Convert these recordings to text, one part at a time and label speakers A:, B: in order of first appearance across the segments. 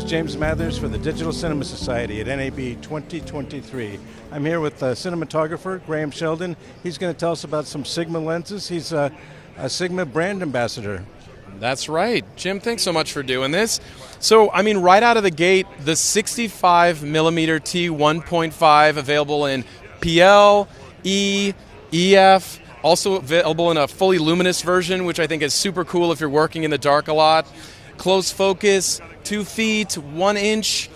A: James Mathers for the Digital Cinema Society at NAB 2023. I'm here with cinematographer Graham Sheldon. He's going to tell us about some Sigma lenses. He's a Sigma brand ambassador.
B: That's right. Jim, thanks so much for doing this. So, right out of the gate, the 65mm T1.5 available in PL, E, EF, also available in a fully luminous version, which I think is super cool if you're working in the dark a lot. Close focus, 2 feet, 1 inch,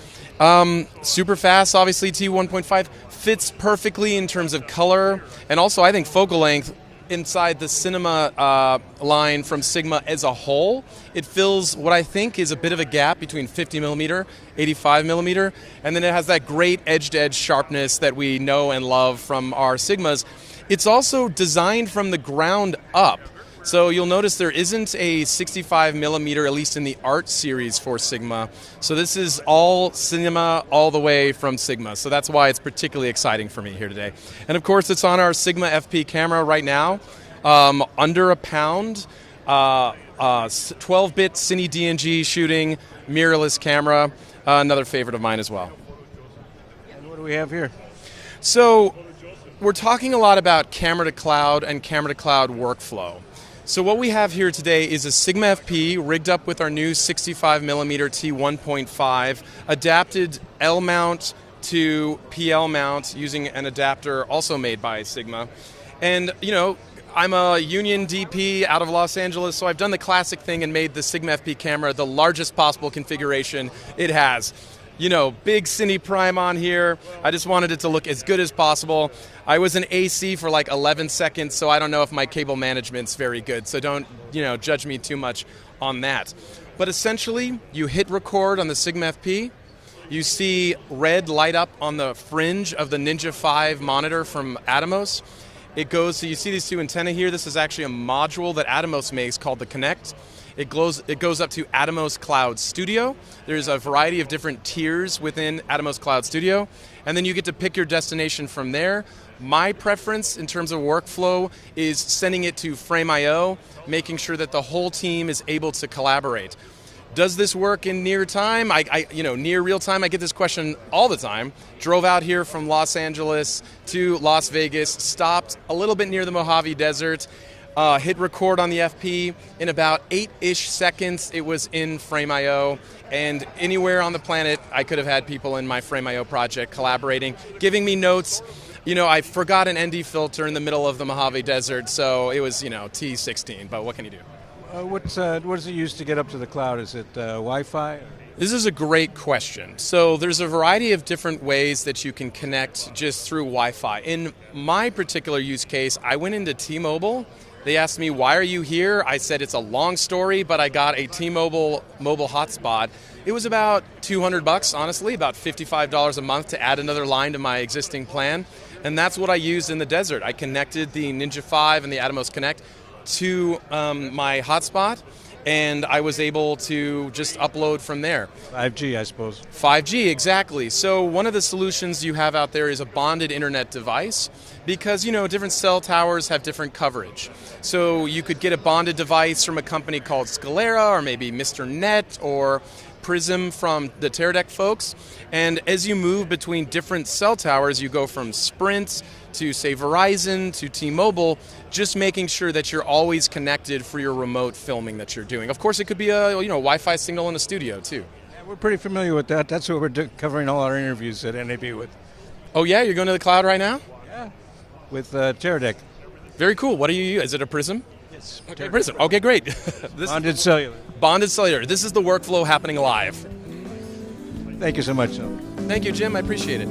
B: super fast, obviously T1.5, fits perfectly in terms of color, and also I think focal length inside the cinema line from Sigma as a whole. It fills what I think is a bit of a gap between 50mm, 85mm, and then it has that great edge-to-edge sharpness that we know and love from our Sigmas. It's also designed from the ground up. So you'll notice there isn't a 65mm, at least in the art series for Sigma. So this is all cinema all the way from Sigma. So that's why it's particularly exciting for me here today. And of course, it's on our Sigma FP camera right now, under £1, 12-bit Cine DNG shooting, mirrorless camera, another favorite of mine as well.
A: And what do we have here?
B: So we're talking a lot about camera to cloud and camera to cloud workflow. So what we have here today is a Sigma FP rigged up with our new 65mm T1.5, adapted L mount to PL mount using an adapter also made by Sigma. And, I'm a union DP out of Los Angeles, so I've done the classic thing and made the Sigma FP camera the largest possible configuration it has. Big Cine Prime on here. I just wanted it to look as good as possible. I was in AC for like 11 seconds, so I don't know if my cable management's very good. So don't, judge me too much on that. But essentially, you hit record on the Sigma FP. You see red light up on the fringe of the Ninja 5 monitor from Atomos. It goes, so you see these two antennae here. This is actually a module that Atomos makes called the Connect. It goes up to Atomos Cloud Studio. There's a variety of different tiers within Atomos Cloud Studio, and then you get to pick your destination from there. My preference in terms of workflow is sending it to Frame.io, making sure that the whole team is able to collaborate. Does this work in near time? Near real time, I get this question all the time. Drove out here from Los Angeles to Las Vegas, stopped a little bit near the Mojave Desert, hit record on the FP. In about 8-ish seconds, it was in Frame.io. And anywhere on the planet, I could have had people in my Frame.io project collaborating, giving me notes. I forgot an ND filter in the middle of the Mojave Desert, so it was, T16, but what can you do?
A: What does it use to get up to the cloud? Is it Wi-Fi?
B: This is a great question. So there's a variety of different ways that you can connect just through Wi-Fi. In my particular use case, I went into T-Mobile. They asked me, why are you here? I said, it's a long story, but I got a T-Mobile mobile hotspot. It was about $200, honestly, about $55 a month to add another line to my existing plan. And that's what I used in the desert. I connected the Ninja 5 and the Atomos Connect to my hotspot, and I was able to just upload from there.
A: 5G, I suppose.
B: 5G, exactly. So one of the solutions you have out there is a bonded internet device, because, different cell towers have different coverage. So you could get a bonded device from a company called Scalera, or maybe Mr. Net, or Prism from the Teradek folks. And as you move between different cell towers, you go from Sprint to, say, Verizon to T-Mobile, just making sure that you're always connected for your remote filming that you're doing. Of course, it could be a Wi-Fi signal in a studio, too.
A: Yeah, we're pretty familiar with that. That's what we're covering all our interviews at NAB with.
B: Oh, yeah? You're going to the cloud right now?
A: Yeah, with Teradek.
B: Very cool. What do you use? Is it a Prism?
A: Yes.
B: Okay, Prism. Okay, great.
A: Bonded cellular.
B: Bonded cellular. This is the workflow happening live.
A: Thank you so much.
B: Thank you, Jim. I appreciate it.